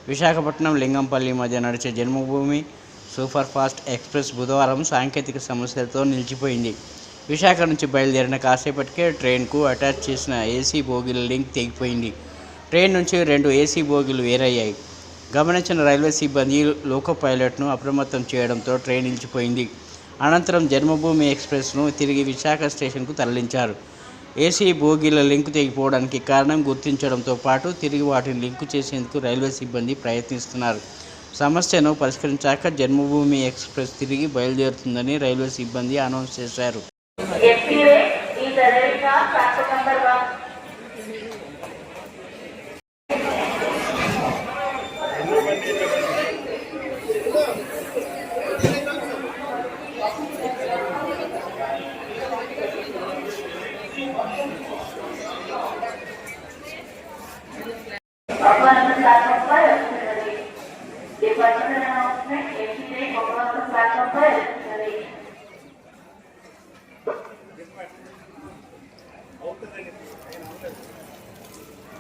విశాఖపట్నం లింగంపల్లి మధ్య నడిచే జన్మభూమి super fast express బుధవారం సాంకేతిక సమస్యలతో నిలిచిపోయింది. విశాఖ నుంచి బయలుదేరిన కాసేపటికే ట్రైన్కు అటాచ్ చేసిన ఏసీ బోగీల లింక్ తెగిపోయింది. ట్రైన్ నుంచి 2 ఏసీ బోగీలు వేరయ్యాయి. గమనించిన రైల్వే సిబ్బంది లోకో పైలట్ను అప్రమత్తం చేయడంతో ట్రైన్ నిలిచిపోయింది. అనంతరం జన్మభూమి ఎక్స్ప్రెస్ను తిరిగి విశాఖ స్టేషన్కు తరలించారు. ఏసీ బోగీల లింకు తెగిపోవడానికి కారణం గుర్తించడంతో పాటు తిరిగి వాటిని లింకు చేసేందుకు రైల్వే సిబ్బంది ప్రయత్నిస్తున్నారు. సమస్యను పరిష్కరించాక జన్మభూమి ఎక్స్ప్రెస్ తిరిగి బయలుదేరుతుందని రైల్వే సిబ్బంది అనౌన్స్ చేశారు. Announcement, yesterday, platform